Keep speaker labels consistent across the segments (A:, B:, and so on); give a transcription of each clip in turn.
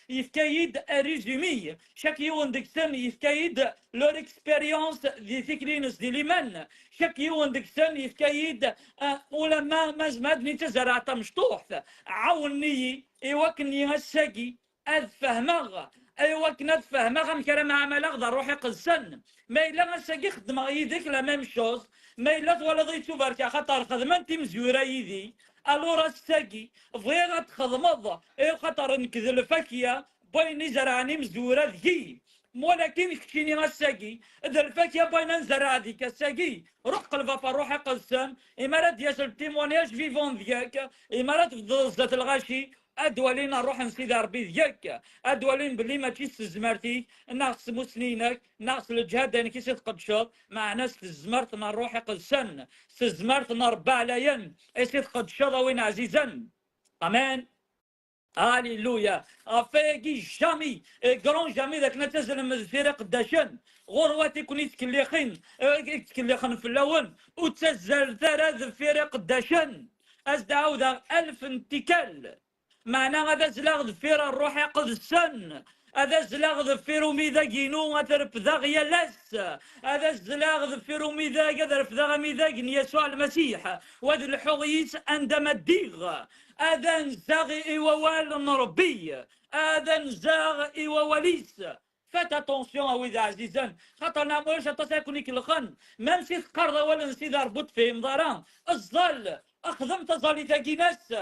A: يفكايد ريزومي شاك يون ديكسن يفكايد لور اكسبيريونس دي تيكلينس دي ليمان شاك يون ديكسن يفكايد ولا ما زمادني تزرع مشطوح عاوني يوكني هساكي افهمغ ايوا كنا تفهمها كرا مع ملاغ روحي قزن ما الا غساكي خدم يديك لا ميم شوز ما الا تولد يتوبرك خاطر خدمه انت مزوره يدي الورا الساكي بغيغا تخدمض اي خاطر نكذل الفاكيه بغيني زرعني مزوره ذكي ولكن كشيني غساكي ذا الفاكيه بغينا نزرع هذيك الساكي روح قلبها فروحي قزن امارات ديال التيمونياج فيفون ديالك امارات في زات الغاشي ادوالين نروح نسيدي ربي ديالك ادوالين بلي ماشي استزمرتي ناقص مسنينك ناقص الجهاد انك تقدشط مع ناس تزمرت نروح قلسن استزمرت نربع لين اسيت قدشط وين عزيزا امان هاليلويا افيكي جامي كرون جامي ذاك نتزل مزفيرة قداشن غرواتي كوني تكليخين تكليخن في اللون وتزل ثلاث فرق قداشن ازدعو ذا 1000 انتكال معنى هذا زلاغ ذفير الروح قدسن هذا زلاغ ذفير ميذا جينو أترف ذا غيالس هذا زلاغ ذفير ميذا قدرف ذا ميذا يسوع المسيح وذي الحغيس عندما الديغ هذا نزاغ إيوال نربي هذا نزاغ إيواليس فات اتونسيون اويدا عزيزان خاطرنا موش تساكني كلخن ما نسيت قرضه ولا نسيت ربط في مضاران الظل اخذمت ظلي تاكيناس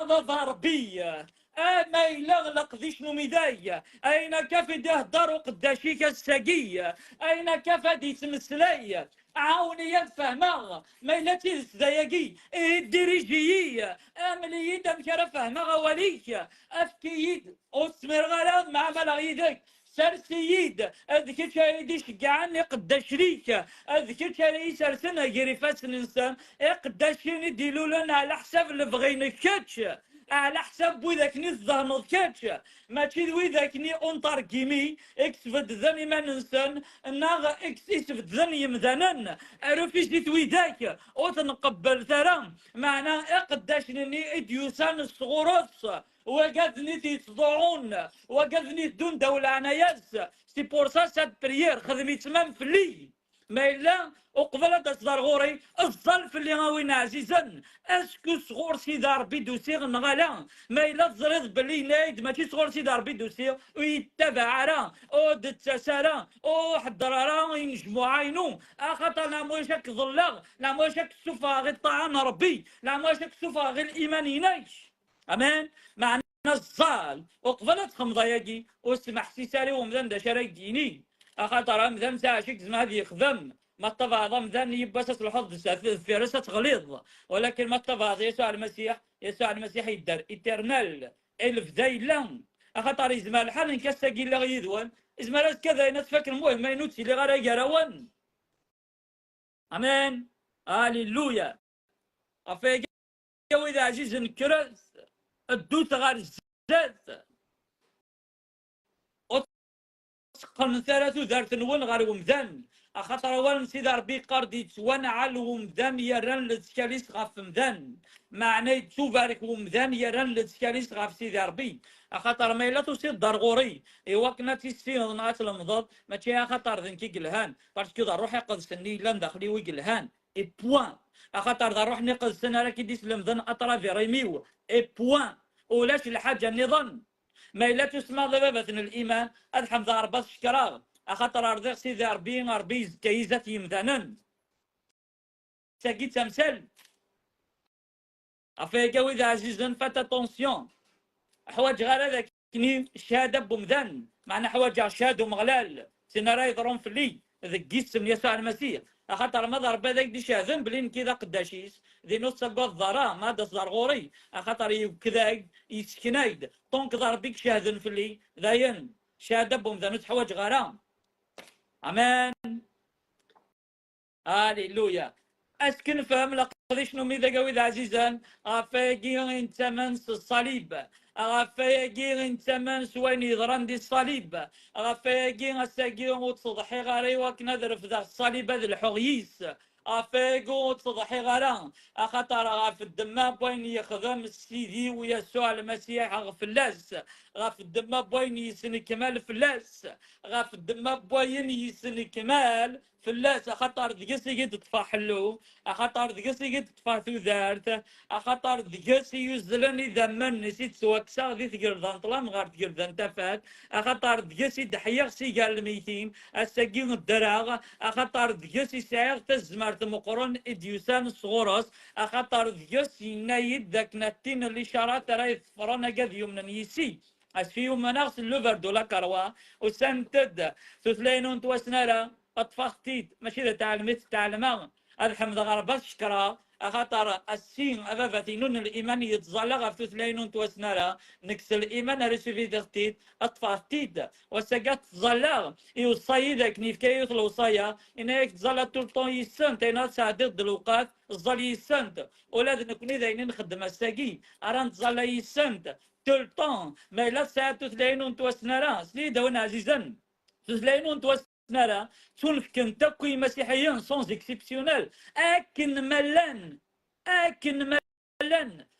A: ضربية ما يلغلق ذي شنو ميداية أين كفد يهدر قداشيك الساقية أين كفد يتمسلية عاوني يفهمها ما يلاتي الزياقي الديريجية أمليد أمكر فهمها وليك أفكيد أسمر غلام مع ملاغيدك سرسيد اذكر شايدي شقعني قدا شريكه اذكر شايدي سرسنا جريفاس الانسان قداشين يديروا لنا على حساب اللي بغينا كاتش على حساب وذاك ني الظهر كاتش ماشي وذاك ني اونطار كيمي اكسفد ذني ما ننسان ناغ اكسفد ذني يمذنن عرفي جيت وذاك وتنقبل ثرى معنا قداش ني اديوسان الصغروس وقدني تيتضعون وقدني دون دولة عناياس سي بور سا ساد بريير خدمي تمام في اللي ما إلا وقبل تصدر غوري الظل في اللي غاوينا عزيزا اسكو صغور سيدي ربي دوسيغ نغالا ما إلا تزريض بلي نايد ماشي صغور سيدي ربي دوسيغ ويتبع راه او دتساسا او حضر راه ينجمو عينو خاطر لا موشك ظلاغ لا موشك سوفا غير طعام ربي لا موشك سوفا غير الايمان ينايش امان معنى الظال وقبلت خمضياكي وسمح سيساري ومذن دا شراك ديني اخاطر مذن ساشك زما هذه يخدم ما تفاضى مذن يبسس الحظ فيرسة غليظ ولكن ما تفاضى يسوع المسيح يدار ايترنال الف دايلان اخاطر يزما الحال نكساكي لا غيدوان ازما راس كذا ينتفكر المهم ما ينوتسي اللي غير يقراون امان هاليلويا افيك وإذا عزيز نكرس الدوت غير الزاد وتقن ثلاث دارت نون غير ومذان اخاطر اول سيدي ربي قردي تونعل ومذان يران لتسكاليس غاف مذان معنى تبارك ومذان يران لتسكاليس غاف سيدي ربي اخاطر ما الا توصيد دارغوري ايوا كنا تيسين نعات المضاد ماشي اخاطر ذنكي قلهان باسكو روحي قدسني لا ندخلي ويقلهان اي بوان اخاطر روح نقص السنه راه كيديس المذن اطرافي ريميو اي بوان ولاش الحاجه النظام ما الا تسمى ضبابه الايمان ادحم ذا رباط شكراغ اخاطر ارضي سيدي ربي كيزات يمذنن ساكي تمثال افيك وإذا عزيزا فات اتونسيون حوايج غير هذاك كني شهاده بمذن معنا حوايج شهاده ومغلال سينا راه يضرون في اللي ذاك اسم يسوع المسيح اخاطر ما ضرب هذاك دي شاذن بلين كذا قداشيس ذي نص قد ضرا ما دصدر غوري اخاطر كذا يسكنايد طونك ضربك شاذن في اللي ذاين شهاده بمذن حوايج غرام امان هاليلويا اسكن فهم لقد شنو ميذا قوي عزيزا افاقي انت منس الصليب افاقي انت منس وين يضرن دي الصليب افاقي اساقي وتصضحي غاري وك نذرف ذا الصليب هذا الحغيس افيغو تضحي غرا اخاطر غاف الدماء بوين يخدم السيدي ويسوع المسيح غف اللاس غاف الدماء بوين يسن كمال فلاس غاف الدماء بوين يسن كمال فلاس اخاطر دقسي قد تطفى حلو اخاطر دقسي قد تطفى ثوذارت اخاطر دقسي يزلني ذمن نسيت سواكسا ذي تقردان طلام غار تقردان تفات اخاطر دقسي دحيغ سي قال الميتين الساقين الدراغ اخاطر دقسي سايغ تزمرت مقرون اديوسان صغورس اخاطر دقسي نايد ذاك نتين الاشارات راي فرنا قد يمنا يسي اسفيو مناغس اللوفر دولا كروا وسنتد ثلاثين توسنرا اطفختيت ماشي ذا تعلمت تعلمها الحمد غربت شكرا اخاطر السين ابابتينون الايمان يتزلغ في ثلاثين توسنرا نكس الايمان رسوفي دغتيت اطفختيت وسقات تزلغ يوصيدك نيف كي يطلع وصايا انك تزلغ طول طون يسنت انا ساعدت دلوقات الظل يسنت ولاد نكوني داينين نخدم الساقي اران تزلغ يسنت tout le temps mais là ça tout لينون توسنرا سيدا وانا عزيزا لينون توسنرا تنفكن تقوي مسيحيين سونز اكسبسيونيل اكن ملان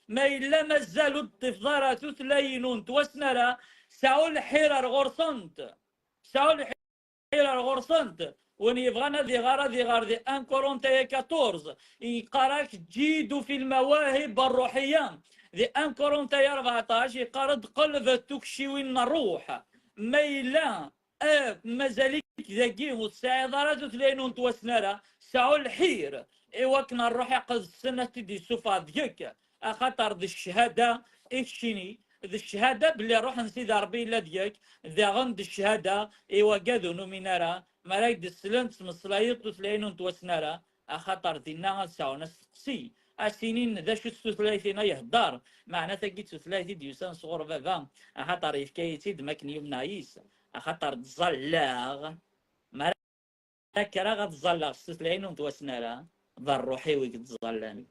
A: ما الا مازالوا الضفدارة تثلينون توسنرا ساول حيرر غرسنت ساول حيرر غرسنت وين يبغانا ذي غارة ذي غار ذي ان كورونتي 14 يقراك تجيدوا في المواهب الروحية ذي ان كورونتي 14 يقرد قلب تكشي وين نروح ميلا مازاليك ذاكي والساعة ضرات ثلاثين توسنرا ساعو الحير ايوا كنا نروح يقض السنة تدي سوفا ديك اخاطر ذي الشهادة اكشيني ذي الشهادة بلي روح نسيد ربي لا ديك ذا غند الشهادة ايوا قادو نومينارا مرايك دي السلنت مصلايط ثلاثين توسنرا اخاطر دينا ساعو نسقسي السنين ذا شو الثلاثين يهدار معناتها قيت ثلاثي ديوسان صغور بابا اخاطر يفكايتي دماكن يمنايس اخاطر تزلاغ مراك راه غتزلاغ ثلاثين وتوسنرا ذا الروحي ويك تزلان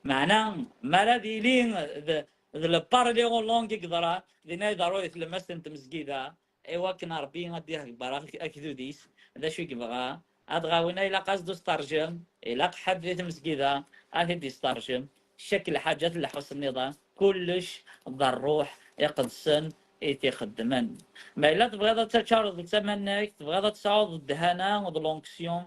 A: معناه مرا ديلين ذا البارلي اون لونغ يقدر دينا يدارو يتلمس مسكيدا ايوا كنا ربي غادي يبارك اكيدو ديس هذا شو يبغى ادغاوينا الى قصدو استرجم الى حد مسكيدا غادي يسترجم شكل حاجات اللي حوس النظام كلش ذا الروح يقدسن يتخدمن ما الا تبغى تشارج تمنك تبغى تصاوب الدهانه ودلونكسيون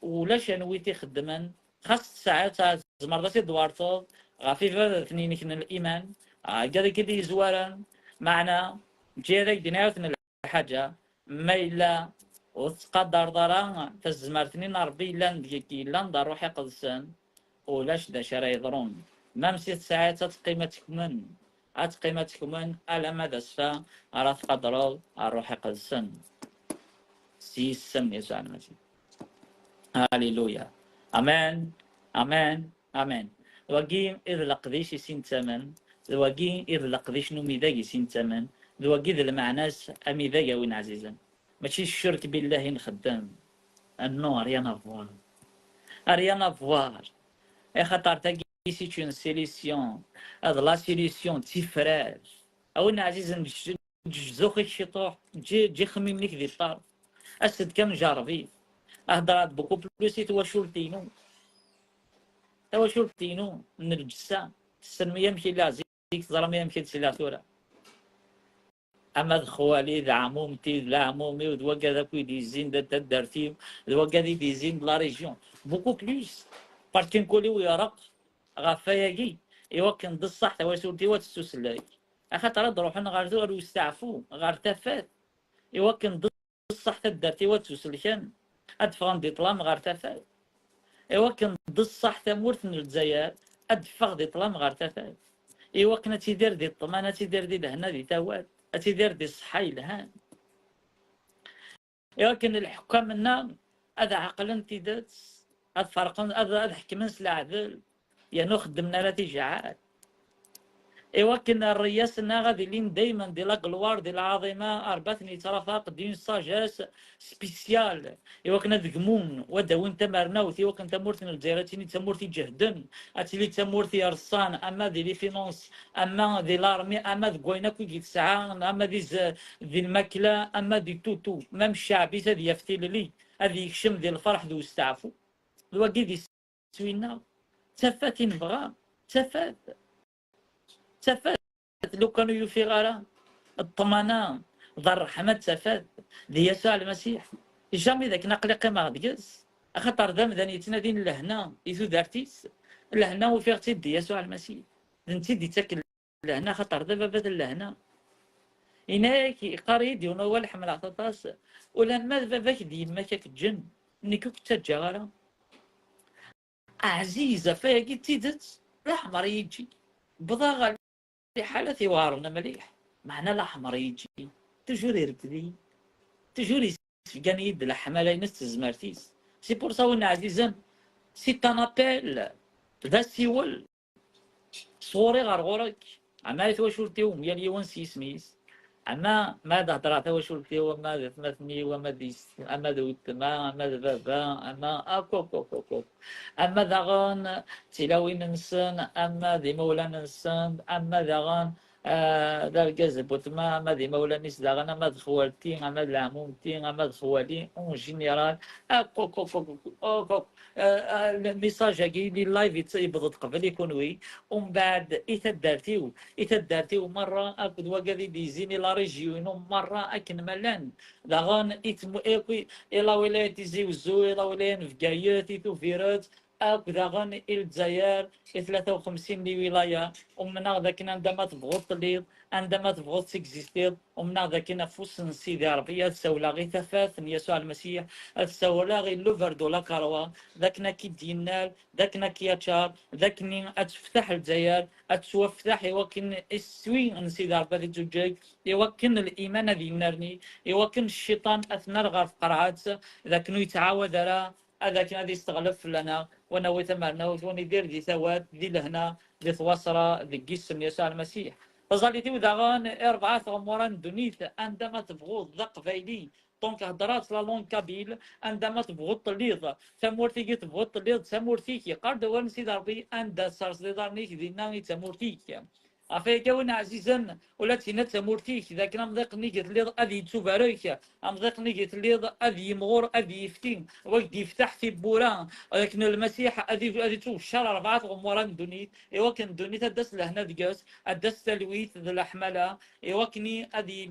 A: ولا شنو يتخدمن خاص ساعات زمرضتي دوارتو غافي ثنين كن الايمان قال كدي زوارا معنا جيرك ديناوتنا الحاجه ما الا وتقدر ضران تزمرتني ربي لان ديكي لان ضر روحي قدسن ولاش دا شرا يضرون ما مسيت ساعات قيمتكم قيمتكم على مدى السفا راه تقدروا الروح قدسن سيسم يسوع المسيح هاليلويا امان امان امان وقيم اذ لقديش يسين ثمن وقيم اذ لقديش نومي ذاقي سين ثمن وقيم المعناس امي ذاقي وين عزيزا ماشي الشرك بالله نخدم النو ريان افوار ريان افوار اي خاطر تاقي سي اون سيليسيون هاد لا سيليسيون تيفراج او عزيزا جزوخي الشطوح جي خميم ليك ذي الطرف اسد كم جاربي اهدرات بوكو بلوسي تواشولتينو من الجسام السلم يمشي لازيك ظلم يمشي لسلاسورة اما خوالي ذا عمومتي ذا عمومي ودوا كذا كوي ديزين دا تدرتي ودوا كذا ديزين لا ريجيون بوكو بلوس بارتين كولي ويرق غفاياكي ايوا كان بصح تواشولتي وتسوسلاي اخاطر روحنا غير يستعفوا غير تفات ايوا كان بصح تدرتي وتسوسلكان ادفغن دي طلام غير تفات ايوا كان بصح تمورت من الجزائر ادفغ دي طلام غير تفات ايوا كنا تيدير دي الطمانه تيدير دي لهنا دي تاوات تيدير دي الصحي لهان ايوا كان الحكام منا هذا عقل تيدات هذا فرقن هذا حكمن سلعدل يا نخدمنا لا تيجعات ايوا كنا الرياسنا غادي لين دايما دي لا غلوار دي العظيمه ارباتني ترافق دين ساجاس سبيسيال ايوا كنا دقمون ودا وين تمرناوت ايوا كنت تمورتي الجزائرتيني تمورتي جهدن اتلي تمورتي رصان اما دي لي فينونس اما دي لارمي اما دكوينا كي تسعى اما دي الماكله اما دي توتو مام الشعبي هذه يفتي لي هذه يكشم ديال الفرح دو استعفو الواقي سوينا تفات نبغى تفات لو كانوا يفيغارا الطمانة ضر الرحمة تفات دي يسوع المسيح جامي ذاك نقلق ما غدقز خاطر دام ذاني تنادين لهنا إذو دارتيس لهنا وفيغتي دي يسوع المسيح انتي دي تاكل لهنا خاطر دابا بدل لهنا إناك قريد يونا ولا حمل عطاطاس ولا ما باباك ديما كاك الجن نيكوك تجارة عزيزة فاكي تيدت الأحمر يجي بضاغة لحالة ثوارنا مليح معنا الأحمر يجي تجور يركدي تجور يسفقان يد الحمالة ينس تزمارتيس سي بور سا عزيزا سي تنابيل ذا سيول صوري غرغورك عما يتواشورتيو ميال يوان سيسميس اما ماذا هضرات واشولتي وما ثمثني وما ديس اما ذوت ما اما بابا اما اكو اما ذاغان تلاوي ننسان اما ذي مولا ننسان اما ذاغان ذا الكذب وتما اما ذي مولا نيس ذاغان اما خوالتي اما العمومتي اما خوالي اون جينيرال اكو الميساج هاكي لي لايف يبغض قبل يكون وي ومن بعد إتدارتيو مرة أكد وقذي ديزيني لا ريجيون مرة أكن ملان داغان إتمو إيكوي إلا ولاية زيوزو إلا ولاية نفقايات إتوفيرات أكد داغان الجزائر 53 لي ولاية ومن ذاك عندما تبغض تليض عندما تبغض تكزيستيض ومن ذاك نفوس سيدي ربي تساولا غي ثفاث يسوع المسيح تساولا غي لوفر دولا كاروا ذاكنا كي دينال ذاكنا كي اتشار ذاكني اتفتح الجزائر اتوفتح يوكن السوي نسيدي ربي تجوجيك يوكن الايمان ذي نرني يوكن الشيطان اثناء غير في قرعات ذاكنو يتعاود راه هذاك غادي يستغلف لنا وانا وتمرنا وني دير دي ثوات دي لهنا دي ثوصره ذي جسم يسوع المسيح فظلتي وداغان 4 غموران دونيت عندما تبغوا ذا قبايلي دونك هضرات لا لون كابيل عندما تبغوا تليض ثمورتيك تبغوا تليض ثمورتيك قرد ونسي ربي عند سارس دارنيك دينا ثمورتيك عفاك وانا عزيزا ولا تينا ثمورتيك اذا كان مضيقني قلت لي اذي تبارك مضيقني قلت لي اذي مغور اذي يفتين وقت يفتح في بوران ولكن المسيح اذي توشر 4 غموران دونيت وكن دونيت الدس لهنا دقاس الدس تلويت ذا الاحمله وكني اذي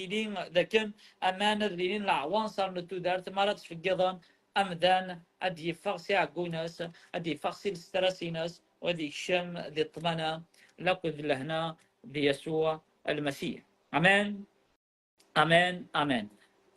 A: لين ذاك امانه لين العوان صار نتو دارت مرات في القضان امدان ادي فاغسي عقوناس ادي فاغسي الستراسيناس وادي الشام ذي الطمانه لقد لهنا بيسوع المسيح امان امان امان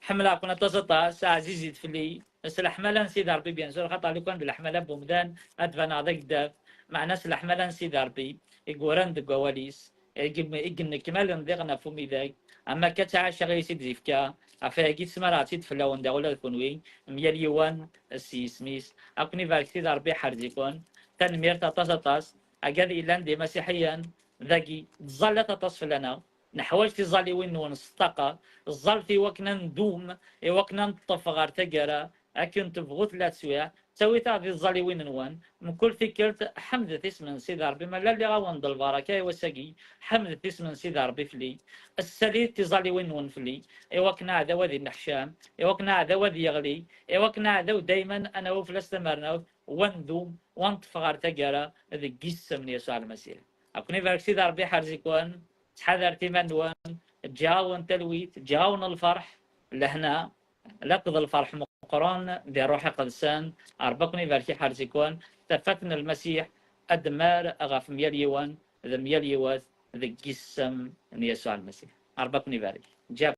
A: حمله كنا 19 عزيزي تفلي بس الحمله نسيد ربي بيان سور خاطر لو كان بالحمله بومدان ادفنا هذاك داف مع ناس الحمله نسيد ربي يقوران دقواليس يجن كمال ندغنا فمي ذاك اما كتعاش غير سيد زيفكا افاكي سمراتي تفلا وندا ولا كونوي ميال يوان السي سميس اكوني فالك سيد ربي حرزيكون تنمير 19 أجد إلا دي مسيحيا ذاكي ظل تتصل لنا نحوالش تظلي وين ونستقى ظلتي وكنا ندوم وكنا نطفغار تجارة أكن تبغوت لا تسويع سويت هذه الظلي وين نوان من كل فكرت حمد اسم سيد ربي ما لا اللي غوان البركة وسقي حمد اسم سيد ربي فلي السليت تظلي وين ون فلي وكنا هذا وذي النحشام وكنا هذا وذي يغلي وكنا هذا دايما أنا وفلست مرنا وندوم وانطفغار تجارة ذي قصة من يسوع المسيح أكوني فارك سيد ربي حرزكوان تحذرتي من وان تجاون تلويت تجاون الفرح لهنا لقض الفرح مقران ذي روح قدسان أربقني فاركي حرزكوان تفتن المسيح أدمار أغاف مياليوان ذي مياليوات ذي قصة من يسوع المسيح أربقني فارك جاب